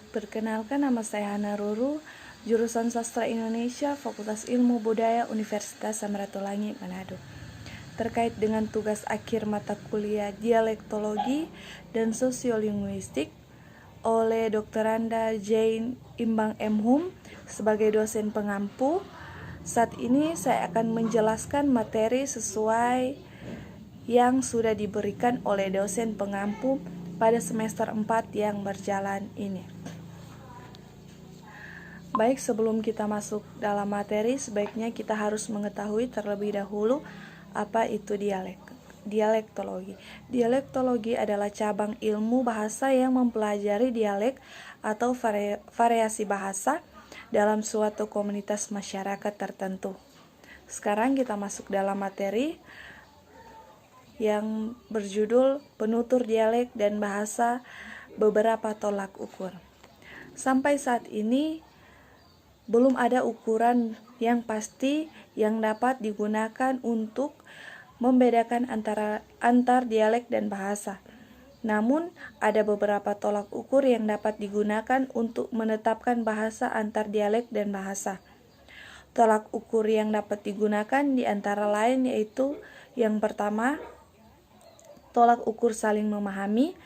Perkenalkan, nama saya Hana Ruru, jurusan Sastra Indonesia, Fakultas Ilmu Budaya, Universitas Samratulangi, Manado. Terkait dengan tugas akhir mata kuliah Dialektologi dan Sosiolinguistik oleh Dr. Randa Jane Imbang M. Hum sebagai dosen pengampu, saat ini saya akan menjelaskan materi sesuai yang sudah diberikan oleh dosen pengampu pada semester 4 yang berjalan ini. Baik, sebelum kita masuk dalam materi, sebaiknya kita harus mengetahui terlebih dahulu apa itu dialektologi. Dialektologi adalah cabang ilmu bahasa yang mempelajari dialek atau variasi bahasa dalam suatu komunitas masyarakat tertentu. Sekarang kita masuk dalam materi yang berjudul Penutur Dialek dan Bahasa Beberapa Tolak Ukur. Sampai saat ini belum ada ukuran yang pasti yang dapat digunakan untuk membedakan antar dialek dan bahasa. Namun, ada beberapa tolak ukur yang dapat digunakan untuk menetapkan bahasa antar dialek dan bahasa. Tolak ukur yang dapat digunakan di antara lain yaitu yang pertama, tolak ukur saling memahami.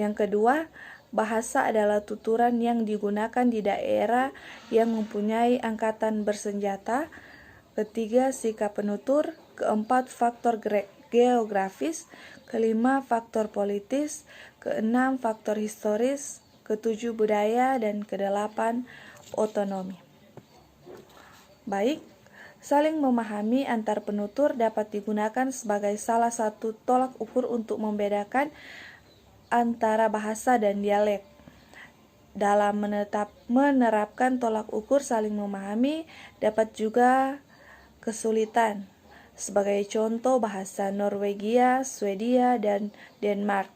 Yang kedua, bahasa adalah tuturan yang digunakan di daerah yang mempunyai angkatan bersenjata. Ketiga, sikap penutur. Keempat, faktor geografis. Kelima, faktor politis. Keenam, faktor historis. Ketujuh, budaya. Dan kedelapan, otonomi. Baik, saling memahami antar penutur dapat digunakan sebagai salah satu tolak ukur untuk membedakan antara bahasa dan dialek. Dalam menerapkan tolak ukur saling memahami dapat juga kesulitan. Sebagai contoh, bahasa Norwegia, Swedia, dan Denmark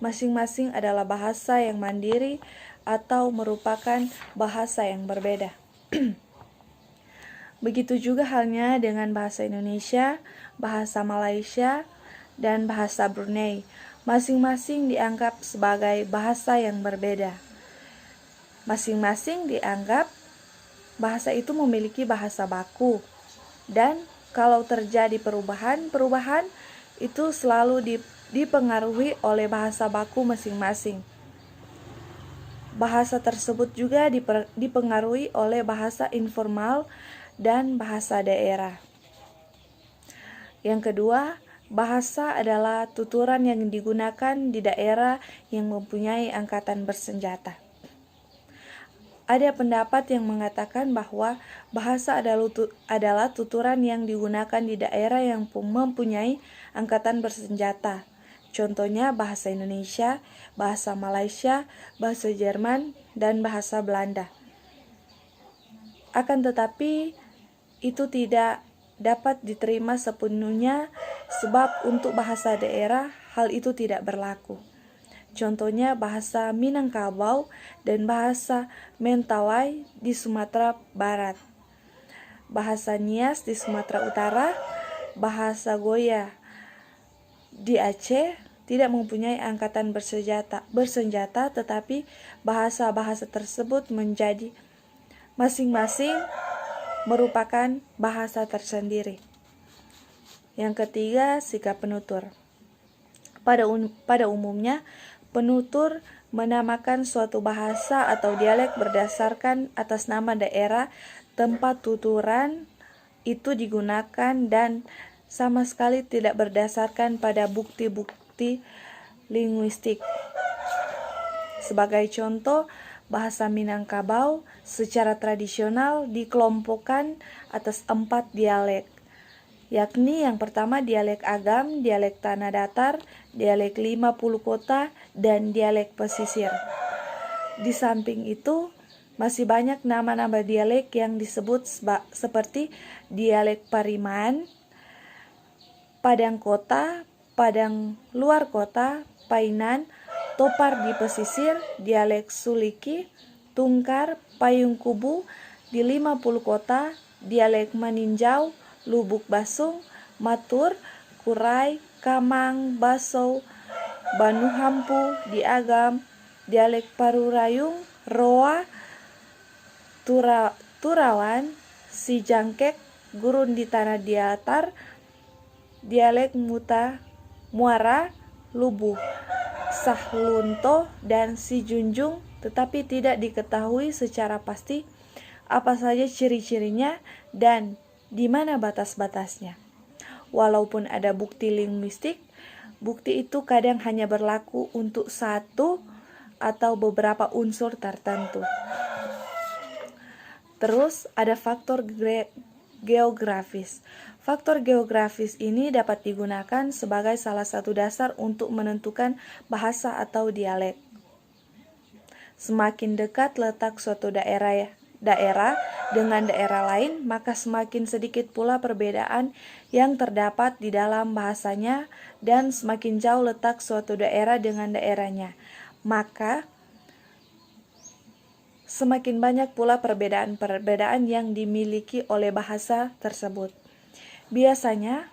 masing-masing adalah bahasa yang mandiri atau merupakan bahasa yang berbeda. Begitu juga halnya dengan bahasa Indonesia, bahasa Malaysia, dan bahasa Brunei. Masing-masing dianggap sebagai bahasa yang berbeda. Masing-masing dianggap bahasa itu memiliki bahasa baku. Dan kalau terjadi perubahan itu selalu dipengaruhi oleh bahasa baku masing-masing. Bahasa tersebut juga dipengaruhi oleh bahasa informal dan bahasa daerah. Yang kedua, bahasa adalah tuturan yang digunakan di daerah yang mempunyai angkatan bersenjata. Ada pendapat yang mengatakan bahwa bahasa adalah tuturan yang digunakan di daerah yang mempunyai angkatan bersenjata. Contohnya bahasa Indonesia, bahasa Malaysia, bahasa Jerman, dan bahasa Belanda. Akan tetapi, itu tidak dapat diterima sepenuhnya sebab untuk bahasa daerah hal itu tidak berlaku. Contohnya bahasa Minangkabau dan bahasa Mentawai di Sumatera Barat, bahasa Nias di Sumatera Utara, bahasa Goya di Aceh tidak mempunyai angkatan bersenjata, tetapi bahasa-bahasa tersebut menjadi masing-masing merupakan bahasa tersendiri. Yang ketiga, sikap penutur. Pada umumnya, penutur menamakan suatu bahasa atau dialek berdasarkan atas nama daerah tempat tuturan itu digunakan dan sama sekali tidak berdasarkan pada bukti-bukti linguistik. Sebagai contoh, bahasa Minangkabau secara tradisional dikelompokkan atas 4 dialek, yakni yang pertama dialek Agam, dialek Tanah Datar, dialek 50 Kota, dan dialek Pesisir. Di samping itu, masih banyak nama-nama dialek yang disebut seperti dialek Pariman, Padang Kota, Padang Luar Kota, Painan, Topar di Pesisir, dialek Suliki, Tungkar, Payung Kubu di 50 Kota, dialek Maninjau, Lubuk Basung, Matur, Kurai, Kamang, Basou, Banu Hampu di Agam, dialek Parurayung, Roa, Turawan, Sijangkek, Gurun di Tanah Datar, dialek Muara, Lubuh, Sahlunto, dan Sijunjung, tetapi tidak diketahui secara pasti apa saja ciri-cirinya dan di mana batas-batasnya. Walaupun ada bukti linguistik, bukti itu kadang hanya berlaku untuk satu atau beberapa unsur tertentu. Terus ada faktor geografis. Faktor geografis ini dapat digunakan sebagai salah satu dasar untuk menentukan bahasa atau dialek. Semakin dekat letak suatu daerah dengan daerah lain, maka semakin sedikit pula perbedaan yang terdapat di dalam bahasanya, dan semakin jauh letak suatu daerah dengan daerahnya, maka semakin banyak pula perbedaan-perbedaan yang dimiliki oleh bahasa tersebut. Biasanya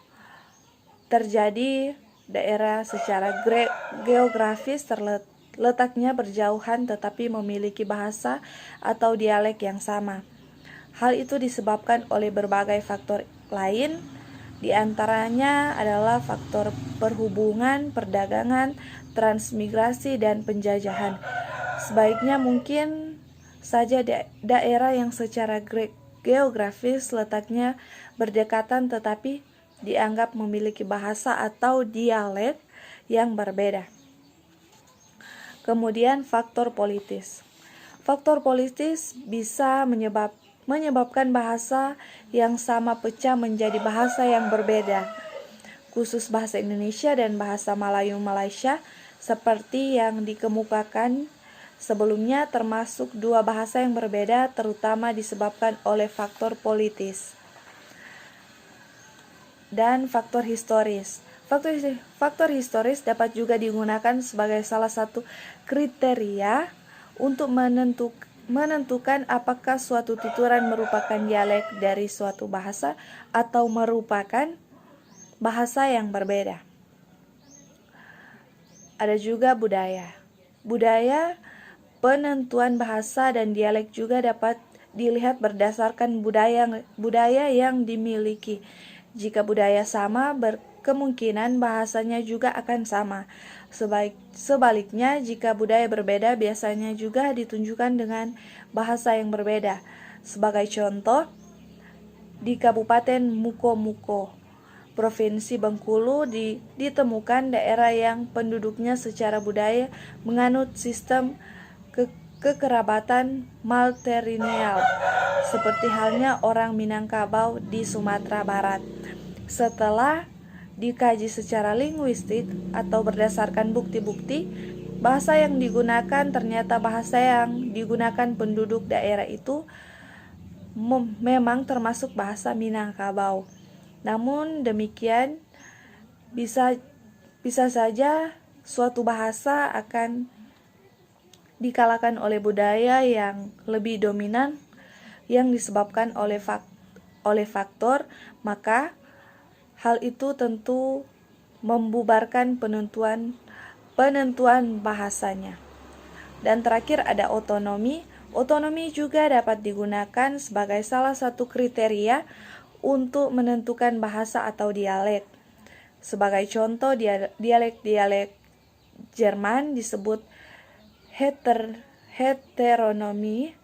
terjadi daerah secara geografis letaknya berjauhan tetapi memiliki bahasa atau dialek yang sama. Hal itu disebabkan oleh berbagai faktor lain, di antaranya adalah faktor perhubungan, perdagangan, transmigrasi, dan penjajahan. Sebaiknya mungkin saja daerah yang secara geografis letaknya berdekatan tetapi dianggap memiliki bahasa atau dialek yang berbeda. Kemudian faktor politis. Faktor politis bisa menyebabkan bahasa yang sama pecah menjadi bahasa yang berbeda. Khusus bahasa Indonesia dan bahasa Melayu Malaysia seperti yang dikemukakan sebelumnya termasuk dua bahasa yang berbeda, terutama disebabkan oleh faktor politis dan faktor historis. Faktor historis dapat juga digunakan sebagai salah satu kriteria untuk menentukan apakah suatu tuturan merupakan dialek dari suatu bahasa atau merupakan bahasa yang berbeda. Ada juga budaya. Budaya, penentuan bahasa dan dialek juga dapat dilihat berdasarkan budaya yang dimiliki. Jika budaya sama, berkemungkinan bahasanya juga akan sama. Sebaliknya, jika budaya berbeda, biasanya juga ditunjukkan dengan bahasa yang berbeda. Sebagai contoh, di Kabupaten Muko-Muko, Provinsi Bengkulu ditemukan daerah yang penduduknya secara budaya menganut sistem kekerabatan matrilineal, seperti halnya orang Minangkabau di Sumatera Barat. Setelah dikaji secara linguistik atau berdasarkan bukti-bukti, bahasa yang digunakan ternyata bahasa yang digunakan penduduk daerah itu memang termasuk bahasa Minangkabau. Namun demikian, bisa saja suatu bahasa akan dikalahkan oleh budaya yang lebih dominan yang disebabkan oleh faktor, maka hal itu tentu membubarkan penentuan bahasanya. Dan terakhir ada otonomi. Otonomi juga dapat digunakan sebagai salah satu kriteria untuk menentukan bahasa atau dialek. Sebagai contoh, dialek Jerman disebut heteronomi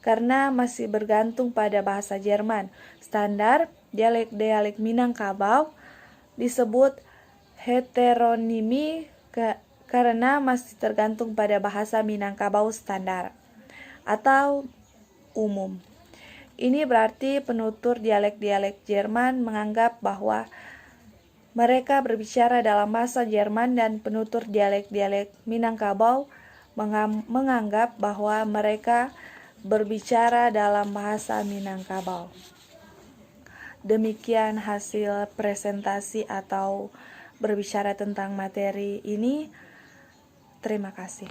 karena masih bergantung pada bahasa Jerman. Standar dialek Minangkabau disebut heteronimi karena masih tergantung pada bahasa Minangkabau standar atau umum. Ini berarti penutur dialek-dialek Jerman menganggap bahwa mereka berbicara dalam bahasa Jerman dan penutur dialek-dialek Minangkabau menganggap bahwa mereka berbicara dalam bahasa Minangkabau. Demikian hasil presentasi atau berbicara tentang materi ini. Terima kasih.